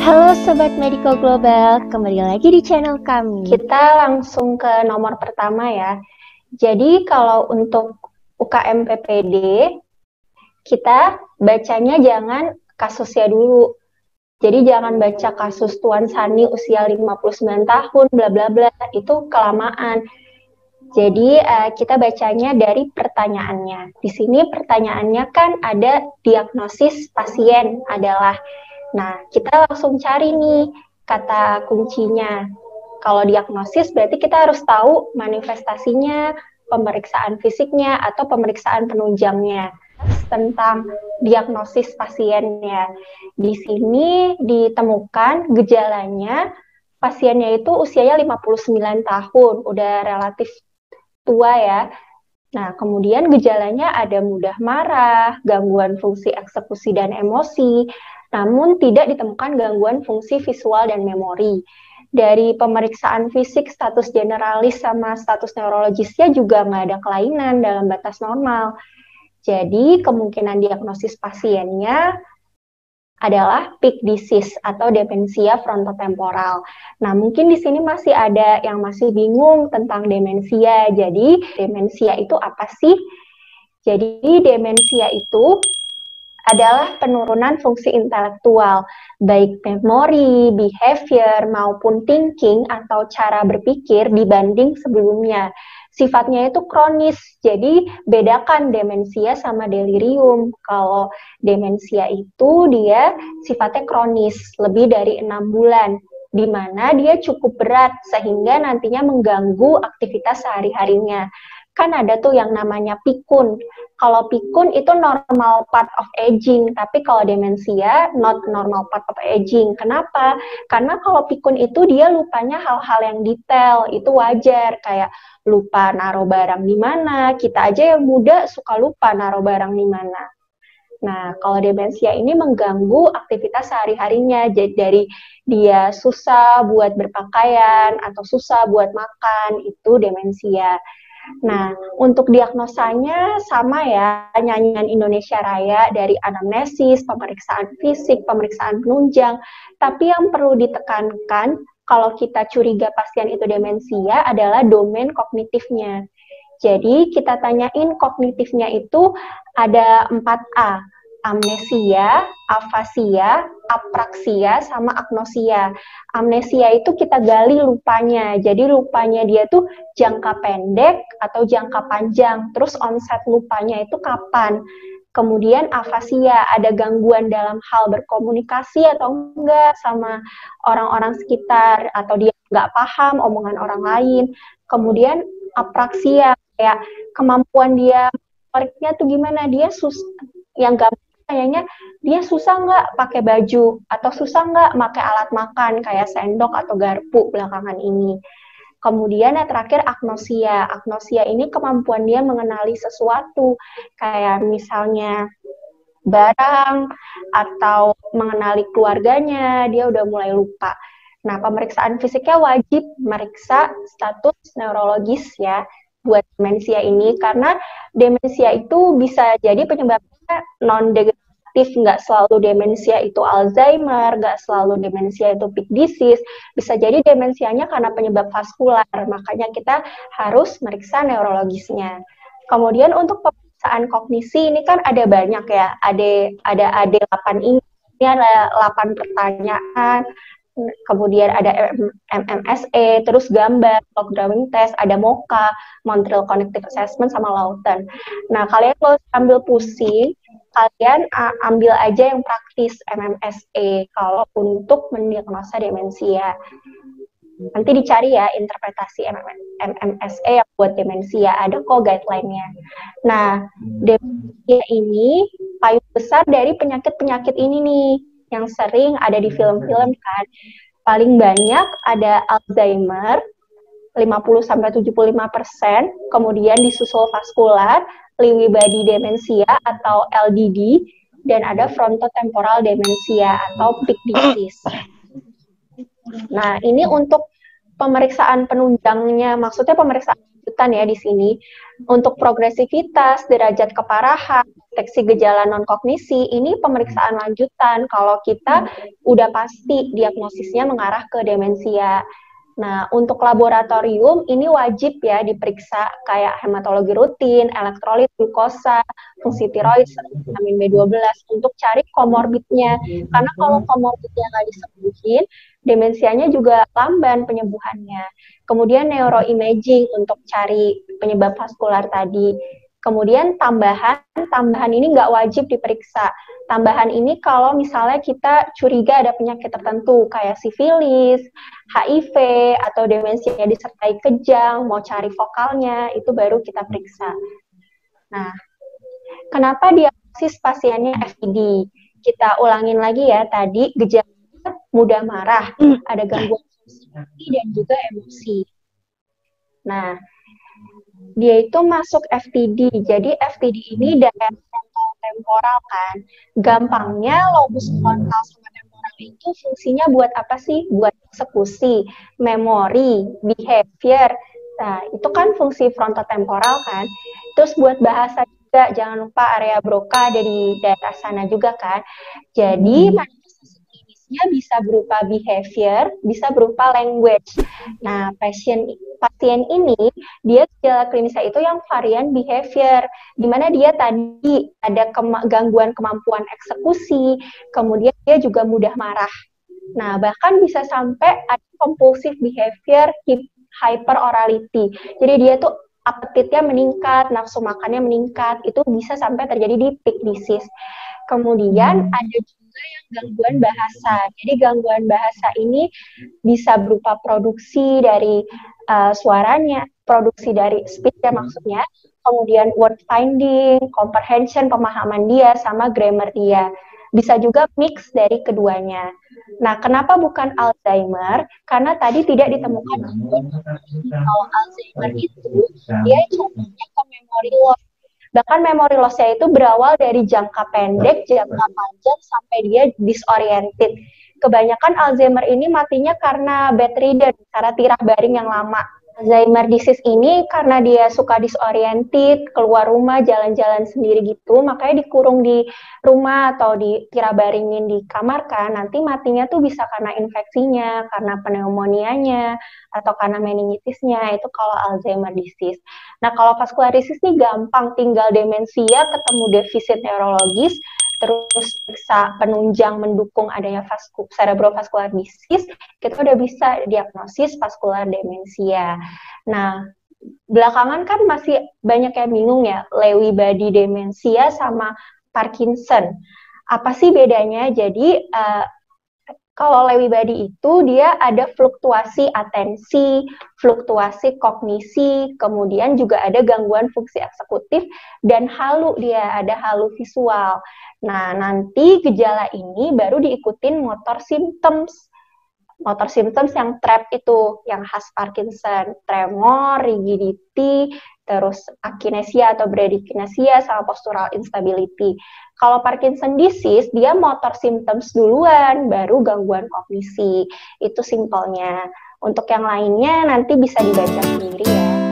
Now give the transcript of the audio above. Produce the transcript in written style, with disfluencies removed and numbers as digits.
Halo Sobat Mediko Global, kembali lagi di channel kami. Kita langsung ke nomor pertama ya. Jadi kalau untuk UKM PPD, kita bacanya jangan kasusnya dulu. Jadi jangan baca kasus Tuan Sani usia 59 tahun, bla bla bla, itu kelamaan. Jadi kita bacanya dari pertanyaannya. Di sini pertanyaannya kan ada diagnosis pasien adalah. Nah, kita langsung cari nih kata kuncinya. Kalau diagnosis berarti kita harus tahu manifestasinya, pemeriksaan fisiknya, atau pemeriksaan penunjangnya. Tentang diagnosis pasiennya. Di sini ditemukan gejalanya pasiennya itu usianya 59 tahun, udah relatif tua ya. Nah, kemudian gejalanya ada mudah marah, gangguan fungsi eksekusi dan emosi, namun tidak ditemukan gangguan fungsi visual dan memori. Dari pemeriksaan fisik, status generalis sama status neurologisnya juga nggak ada kelainan dalam batas normal. Jadi, kemungkinan diagnosis pasiennya adalah peak disease atau demensia frontotemporal. Nah, mungkin di sini masih ada yang masih bingung tentang demensia. Jadi, demensia itu apa sih? Jadi, demensia itu adalah penurunan fungsi intelektual, baik memori, behavior, maupun thinking atau cara berpikir dibanding sebelumnya. Sifatnya itu kronis, jadi bedakan demensia sama delirium. Kalau demensia itu dia sifatnya kronis, lebih dari 6 bulan, di mana dia cukup berat sehingga nantinya mengganggu aktivitas sehari-harinya. Kan ada tuh yang namanya pikun. Kalau pikun itu normal part of aging, tapi kalau demensia not normal part of aging. Kenapa? Karena kalau pikun itu dia lupanya hal-hal yang detail, itu wajar, kayak lupa naruh barang di mana. Kita aja yang muda suka lupa naruh barang di mana. Nah, kalau demensia ini mengganggu aktivitas sehari-harinya, jadi dari dia susah buat berpakaian atau susah buat makan, itu demensia. Nah, untuk diagnosanya sama ya, nyanyian Indonesia Raya dari anamnesis, pemeriksaan fisik, pemeriksaan penunjang. Tapi yang perlu ditekankan kalau kita curiga pasien itu demensia adalah domain kognitifnya. Jadi kita tanyain kognitifnya itu ada 4A, amnesia, afasia, apraksia, sama agnosia. Amnesia itu kita gali lupanya, jadi lupanya dia tuh jangka pendek atau jangka panjang, terus onset lupanya itu kapan. Kemudian afasia, ada gangguan dalam hal berkomunikasi atau enggak sama orang-orang sekitar, atau dia nggak paham omongan orang lain. Kemudian apraksia, kayak kemampuan dia motoriknya tuh gimana, dia yang gampang kayaknya dia susah nggak pakai baju atau susah nggak pakai alat makan kayak sendok atau garpu belakangan ini. Kemudian yang terakhir agnosia. Agnosia ini kemampuan dia mengenali sesuatu, kayak misalnya barang atau mengenali keluarganya, dia udah mulai lupa. Nah, pemeriksaan fisiknya wajib meriksa status neurologis ya buat demensia ini, karena demensia itu bisa jadi penyebabnya non-degeneratif, nggak selalu demensia itu Alzheimer, nggak selalu demensia itu peak disease, bisa jadi demensianya karena penyebab vaskular, makanya kita harus meriksa neurologisnya. Kemudian untuk pemeriksaan kognisi ini kan ada banyak ya, ada 8 ini ada 8 pertanyaan, kemudian ada MMSE, terus gambar, log drawing test, ada MoCA, Montreal Cognitive Assessment, sama Lawton. Nah, kalian kalau ambil pusing, kalian ambil aja yang praktis MMSE kalau untuk mendiagnosa demensia. Nanti dicari ya interpretasi MMSE yang buat demensia, ada kok guideline-nya. Nah, demensia ini payung besar dari penyakit-penyakit ini nih, yang sering ada di film-film kan. Paling banyak ada Alzheimer, 50-75%, kemudian disusul vaskular, Lewy body demensia atau LDD, dan ada frontotemporal demensia atau peak disease. Nah, ini untuk pemeriksaan penunjangnya, maksudnya pemeriksaan lanjutan ya di sini. Untuk progresivitas, derajat keparahan, deteksi gejala non-kognisi, ini pemeriksaan lanjutan kalau kita udah pasti diagnosisnya mengarah ke demensia. Nah, untuk laboratorium ini wajib ya diperiksa kayak hematologi rutin, elektrolit, glukosa, fungsi tiroid, vitamin B12 untuk cari komorbidnya. Karena kalau komorbidnya nggak disembuhin, demensianya juga lamban penyembuhannya. Kemudian neuroimaging untuk cari penyebab vaskular tadi. Kemudian tambahan ini nggak wajib diperiksa. Tambahan ini kalau misalnya kita curiga ada penyakit tertentu kayak sifilis, HIV, atau demensia disertai kejang, mau cari vokalnya, itu baru kita periksa. Nah, kenapa diagnosis pasiennya FTD? Kita ulangin lagi ya, tadi gejala mudah marah, ada gangguan emosi dan juga emosi. Nah, dia itu masuk FTD. Jadi FTD ini daerah frontal temporal kan. Gampangnya lobus frontal sama temporal itu fungsinya buat apa sih? Buat eksekusi, memori, behavior. Nah, itu kan fungsi frontal temporal kan. Terus buat bahasa juga, jangan lupa area Broca ada di daerah sana juga kan. Jadi manifestasi klinisnya bisa berupa behavior, bisa berupa language. Nah, pasien ini dia gejala klinisnya itu yang varian behavior, di mana dia tadi ada gangguan kemampuan eksekusi, kemudian dia juga mudah marah. Nah, bahkan bisa sampai ada compulsive behavior, hyperorality. Jadi dia tuh apetitnya meningkat, nafsu makannya meningkat, itu bisa sampai terjadi di peak disease. Kemudian ada juga yang gangguan bahasa. Jadi gangguan bahasa ini bisa berupa produksi dari suaranya, produksi dari speech ya maksudnya, kemudian word finding, comprehension, pemahaman dia, sama grammar dia. Bisa juga mix dari keduanya. Nah, kenapa bukan Alzheimer? Karena tadi tidak ditemukan gangguan. Kalau Alzheimer itu, dia contohnya ke memory loss. Bahkan memory loss-nya itu berawal dari jangka pendek, jangka panjang, sampai dia disoriented. Kebanyakan Alzheimer ini matinya karena bedridden, karena tirah baring yang lama. Alzheimer disease ini karena dia suka disoriented, keluar rumah, jalan-jalan sendiri gitu, makanya dikurung di rumah atau tirah baringin di kamar kan, nanti matinya tuh bisa karena infeksinya, karena pneumonianya, atau karena meningitisnya, itu kalau Alzheimer disease. Nah, kalau vascular disease nih gampang, tinggal demensia, ketemu defisit neurologis, terus periksa penunjang mendukung adanya cerebrovascular disease, kita udah bisa diagnosis vaskular demensia. Nah, belakangan kan masih banyak yang bingung ya, Lewy body demensia sama Parkinson. Apa sih bedanya? Jadi, kalau Lewy body itu dia ada fluktuasi atensi, fluktuasi kognisi, kemudian juga ada gangguan fungsi eksekutif, dan halu dia, ada halu visual. Nah, nanti gejala ini baru diikutin motor symptoms. Motor symptoms yang TRAP itu, yang khas Parkinson, tremor, rigidity, terus akinesia atau bradykinesia, sama postural instability. Kalau Parkinson disease, dia motor symptoms duluan, baru gangguan kognisi. Itu simpelnya. Untuk yang lainnya nanti bisa dibaca sendiri ya.